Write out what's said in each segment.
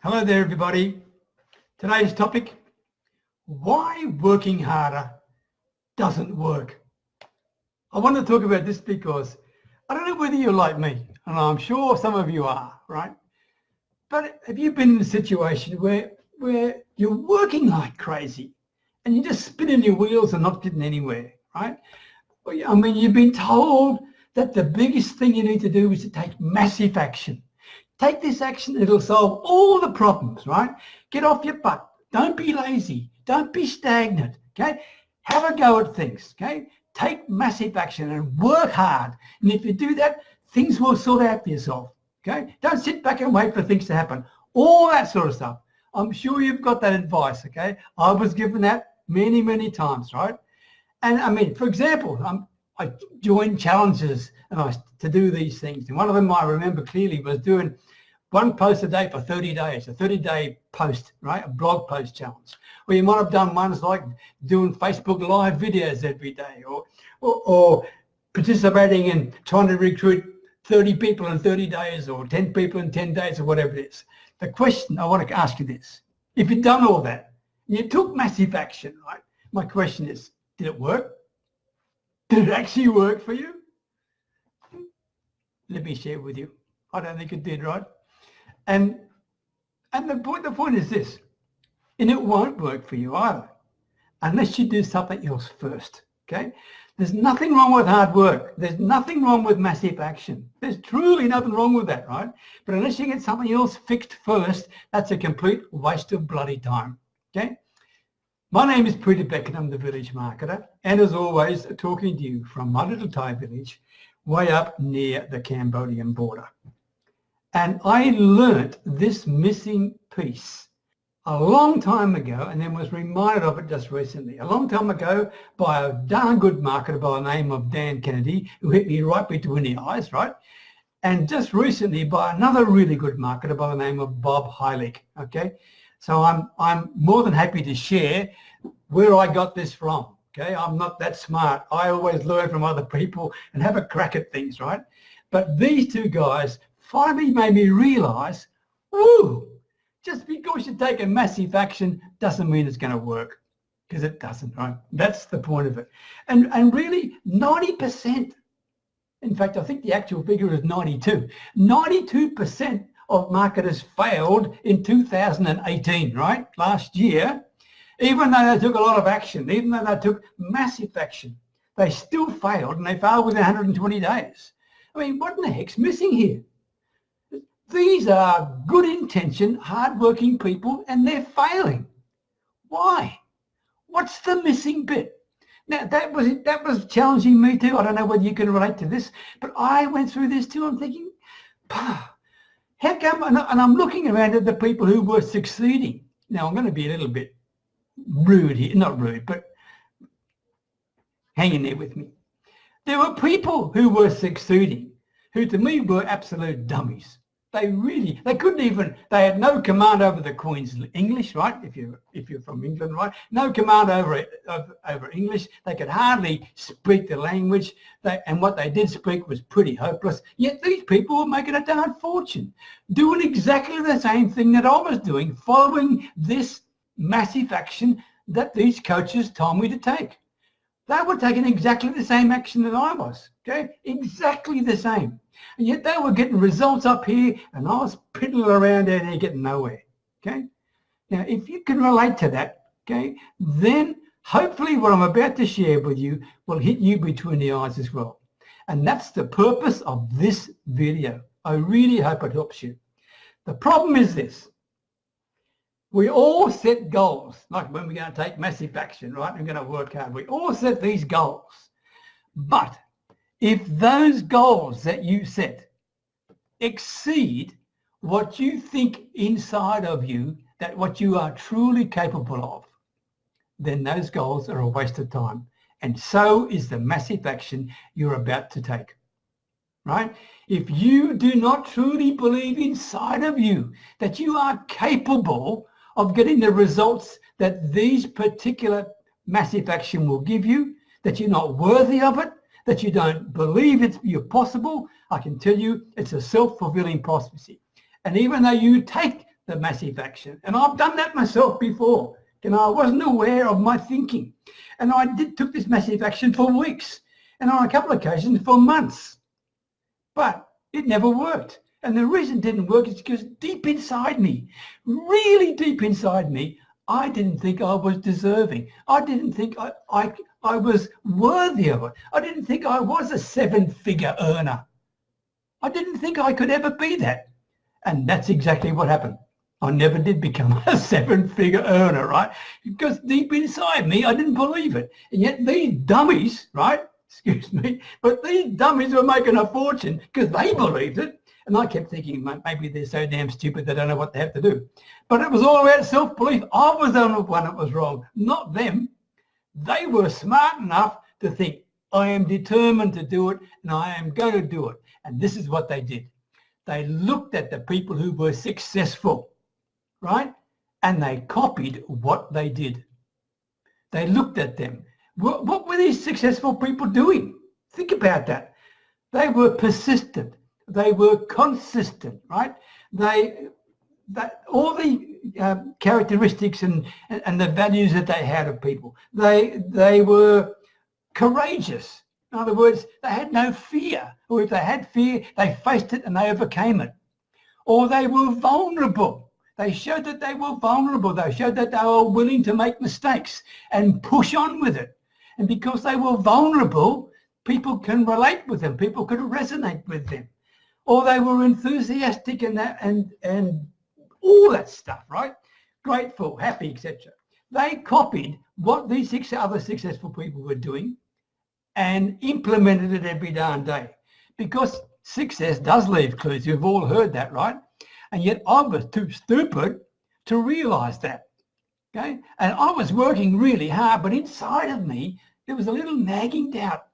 Hello there, everybody. Today's topic, why working harder doesn't work. I want to talk about this because I don't know whether you're like me, and I'm sure some of you are, right? But have you been in a situation where you're working like crazy and you're just spinning your wheels and not getting anywhere, right? I mean, you've been told that the biggest thing you need to do is to take massive action. Take this action, it'll solve all the problems, right? Get off your butt. Don't be lazy. Don't be stagnant, okay? Have a go at things, okay? Take massive action and work hard. And if you do that, things will sort out for yourself, okay? Don't sit back and wait for things to happen. All that sort of stuff. I'm sure you've got that advice, okay? I was given that many, many times, right? And I mean, for example, I joined challenges to do these things. And one of them I remember clearly was doing one post a day for 30 days, a 30-day post, right? A blog post challenge. Or you might have done ones like doing Facebook Live videos every day or participating in trying to recruit 30 people in 30 days or 10 people in 10 days or whatever it is. The question I want to ask you this, if you've done all that, you took massive action, right? My question is, did it work? Did it actually work for you? Let me share with you. I don't think it did, right? And the point is this, and it won't work for you either, unless you do something else first, okay? There's nothing wrong with hard work. There's nothing wrong with massive action. There's truly nothing wrong with that, right? But unless you get something else fixed first, that's a complete waste of bloody time, okay? My name is Peter Beckett, I'm the Village Marketer, and as always, talking to you from my little Thai village, way up near the Cambodian border. And I learnt this missing piece a long time ago and then was reminded of it just recently. A long time ago by a darn good marketer by the name of Dan Kennedy, who hit me right between the eyes, right? And just recently by another really good marketer by the name of Bob Heilig, okay? So I'm more than happy to share where I got this from, okay? I'm not that smart. I always learn from other people and have a crack at things, right? But these two guys finally made me realize, woo, just because you take a massive action doesn't mean it's going to work, because it doesn't, right? That's the point of it. And really 90%, in fact, I think the actual figure is 92% of marketers failed in 2018, right? Last year, even though they took a lot of action, even though they took massive action, they still failed, and they failed within 120 days. I mean, what in the heck's missing here? These are good intentioned, hard-working people, and they're failing. Why? What's the missing bit? Now, that was challenging me too. I don't know whether you can relate to this, but I went through this too. I'm thinking, how come? And I'm looking around at the people who were succeeding. Now, I'm going to be a little bit rude here. Not rude, but hang in there with me. There were people who were succeeding who to me were absolute dummies. They couldn't even, they had no command over the Queen's English, right? If you're from England, right? No command over English. They could hardly speak the language. And what they did speak was pretty hopeless. Yet these people were making a darn fortune, doing exactly the same thing that I was doing, following this massive action that these coaches told me to take. They were taking exactly the same action that I was, okay? Exactly the same. And yet they were getting results up here and I was piddling around down here getting nowhere, okay? Now, if you can relate to that, okay, then hopefully what I'm about to share with you will hit you between the eyes as well. And that's the purpose of this video. I really hope it helps you. The problem is this. We all set goals, like when we're going to take massive action, right? We're going to work hard. We all set these goals. But if those goals that you set exceed what you think inside of you, that what you are truly capable of, then those goals are a waste of time. And so is the massive action you're about to take, right? If you do not truly believe inside of you that you are capable of getting the results that these particular massive action will give you, that you're not worthy of it, that you don't believe you're possible, I can tell you it's a self-fulfilling prophecy. And even though you take the massive action. And I've done that myself before. I wasn't aware of my thinking. And I took this massive action for weeks, and on a couple of occasions for months. But it never worked. And the reason it didn't work is because deep inside me, really deep inside me, I didn't think I was deserving. I didn't think I was worthy of it. I didn't think I was a 7-figure earner. I didn't think I could ever be that. And that's exactly what happened. I never did become a 7-figure earner, right? Because deep inside me, I didn't believe it. And yet these dummies, right? Excuse me, but these dummies were making a fortune because they believed it. And I kept thinking, maybe they're so damn stupid they don't know what they have to do. But it was all about self-belief. I was the only one that was wrong, not them. They were smart enough to think, I am determined to do it and I am going to do it. And this is what they did. They looked at the people who were successful, right? And they copied what they did. They looked at them. What were these successful people doing? Think about that. They were persistent. They were consistent, right? All the characteristics and the values that they had of people. They were courageous. In other words, they had no fear. Or if they had fear, they faced it and they overcame it. Or they were vulnerable. They showed that they were vulnerable. They showed that they were willing to make mistakes and push on with it. And because they were vulnerable, people can relate with them. People could resonate with them. Or they were enthusiastic and all that stuff, right? Grateful, happy, etc. They copied what these 6 other successful people were doing and implemented it every darn day. Because success does leave clues. You've all heard that, right? And yet I was too stupid to realize that. Okay? And I was working really hard, but inside of me, there was a little nagging doubt.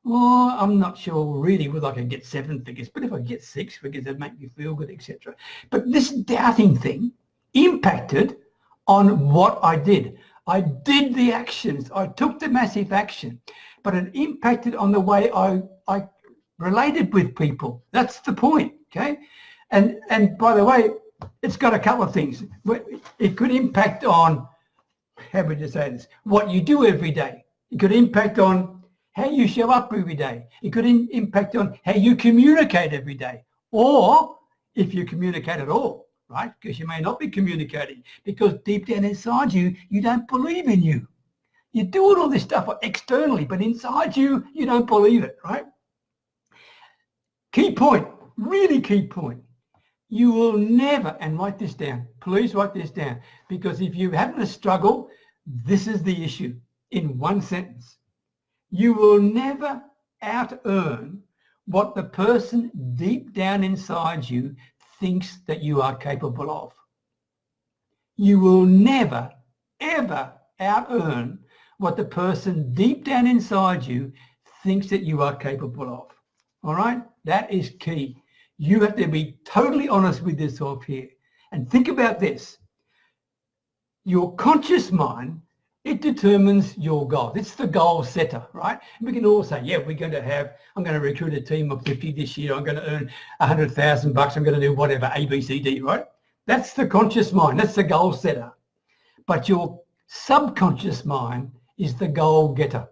Oh, I'm not sure really whether I can get 7 figures, but if I get 6 figures, it'd make me feel good, etc. But this doubting thing impacted on what I did. I did the actions. I took the massive action, but it impacted on the way I related with people. That's the point, okay? And by the way, it's got a couple of things. It could impact on, how would you say this, what you do every day. It could impact on how you show up every day. It could impact on how you communicate every day, or if you communicate at all, right? Because you may not be communicating because deep down inside you, you don't believe in you. You're doing all this stuff externally, but inside you, you don't believe it, right? Key point, really key point. You will never, and write this down, please write this down, because if you're having a struggle, this is the issue in one sentence. You will never out-earn what the person deep down inside you thinks that you are capable of. You will never, ever out-earn what the person deep down inside you thinks that you are capable of. All right? That is key. You have to be totally honest with yourself here. And think about this. Your conscious mind, it determines your goals. It's the goal setter, right? We can all say, yeah, I'm going to recruit a team of 50 this year. I'm going to earn $100,000. I'm going to do whatever, A, B, C, D, right? That's the conscious mind. That's the goal setter. But your subconscious mind is the goal getter.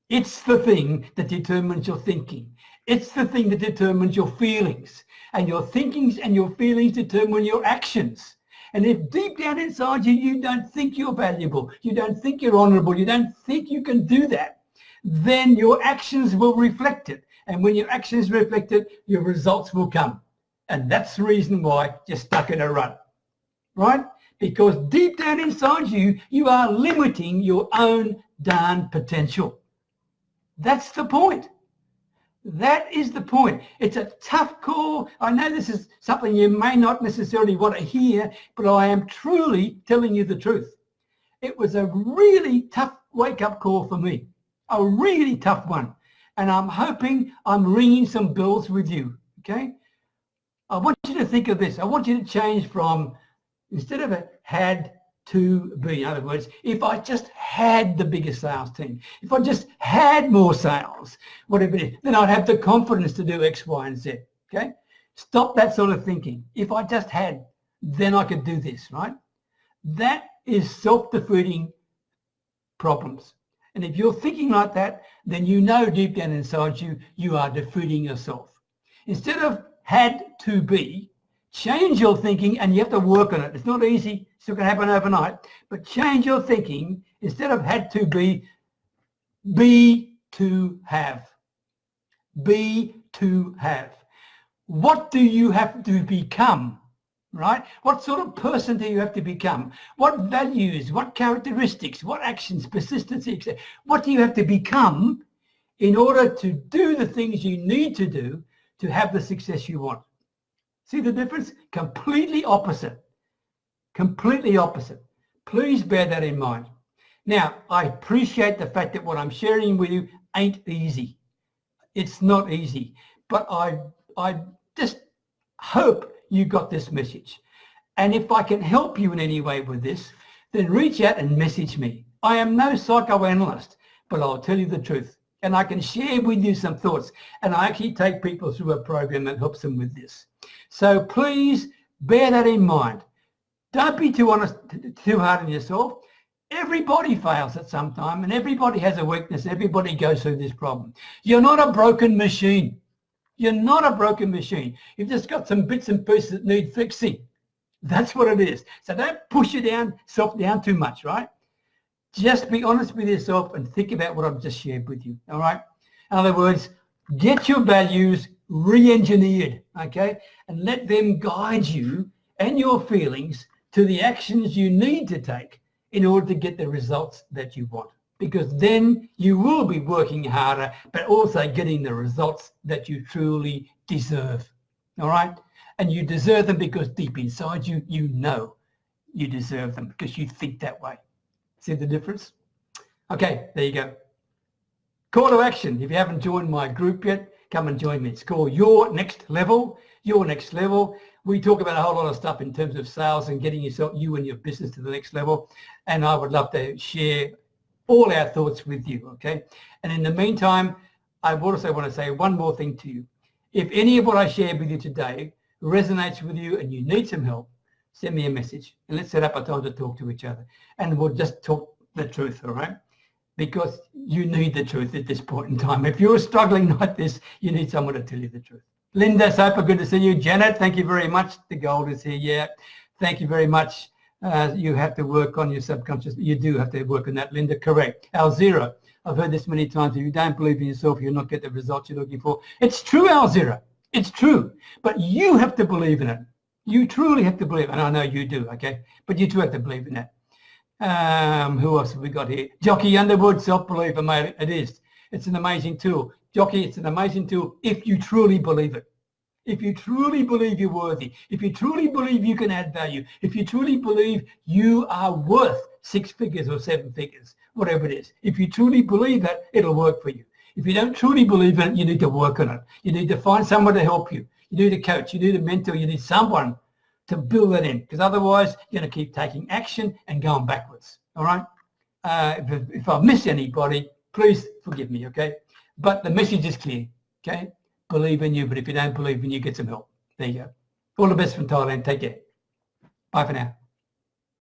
It's the thing that determines your thinking. It's the thing that determines your feelings. And your thinkings and your feelings determine your actions. And if deep down inside you, you don't think you're valuable, you don't think you're honorable, you don't think you can do that, then your actions will reflect it. And when your actions reflect it, your results will come. And that's the reason why you're stuck in a rut, right? Because deep down inside you, you are limiting your own darn potential. That's the point. That is the point. It's a tough call. I know this is something you may not necessarily want to hear, but I am truly telling you the truth. It was a really tough wake-up call for me, a really tough one. And I'm hoping I'm ringing some bells with you, okay? I want you to think of this. I want you to change from, instead of a had, to be. In other words, if I just had the biggest sales team, if I just had more sales, whatever it is, then I'd have the confidence to do X, Y, and Z, okay? Stop that sort of thinking. If I just had, then I could do this, right? That is self-defeating problems. And if you're thinking like that, then you know deep down inside you, you are defeating yourself. Instead of had to be, change your thinking, and you have to work on it. It's not easy. It's not going to happen overnight. But change your thinking. Instead of had to be to have. Be to have. What do you have to become? Right? What sort of person do you have to become? What values, what characteristics, what actions, persistency, etc. What do you have to become in order to do the things you need to do to have the success you want? See the difference? Completely opposite. Completely opposite. Please bear that in mind. Now, I appreciate the fact that what I'm sharing with you ain't easy. It's not easy. But I just hope you got this message. And if I can help you in any way with this, then reach out and message me. I am no psychoanalyst, but I'll tell you the truth. And I can share with you some thoughts. And I actually take people through a program that helps them with this. So please bear that in mind. Don't be too honest, too hard on yourself. Everybody fails at some time, and everybody has a weakness. Everybody goes through this problem. You're not a broken machine. You're not a broken machine. You've just got some bits and pieces that need fixing. That's what it is. So don't push yourself down too much, right? Just be honest with yourself and think about what I've just shared with you, all right? In other words, get your values re-engineered, okay? And let them guide you and your feelings to the actions you need to take in order to get the results that you want. Because then you will be working harder, but also getting the results that you truly deserve, all right? And you deserve them because deep inside you, you know you deserve them because you think that way. See the difference? Okay, there you go. Call to action. If you haven't joined my group yet, come and join me. It's called Your Next Level. Your Next Level. We talk about a whole lot of stuff in terms of sales and getting you and your business to the next level. And I would love to share all our thoughts with you, okay? And in the meantime, I also want to say one more thing to you. If any of what I shared with you today resonates with you and you need some help, send me a message and let's set up a time to talk to each other. And we'll just talk the truth, all right? Because you need the truth at this point in time. If you're struggling like this, you need someone to tell you the truth. Linda Soper, good to see you. Janet, thank you very much. The gold is here, yeah. Thank you very much. You have to work on your subconscious. You do have to work on that, Linda. Correct. Alzira, I've heard this many times. If you don't believe in yourself, you'll not get the results you're looking for. It's true, Alzira. It's true. But you have to believe in it. You truly have to believe. And I know you do, okay? But you too have to believe in that. Who else have we got here? Jockey Underwood, self-believer, mate. It is. It's an amazing tool. Jockey, it's an amazing tool if you truly believe it. If you truly believe you're worthy, if you truly believe you can add value, if you truly believe you are worth 6 figures or 7 figures, whatever it is, if you truly believe that, it'll work for you. If you don't truly believe it, you need to work on it. You need to find someone to help you. You need a coach, you need a mentor, you need someone to build that in, because otherwise you're going to keep taking action and going backwards, all right? If I've missed anybody, please forgive me, okay? But the message is clear, okay? Believe in you, but if you don't believe in you, get some help. There you go. All the best from Thailand. Take care. Bye for now.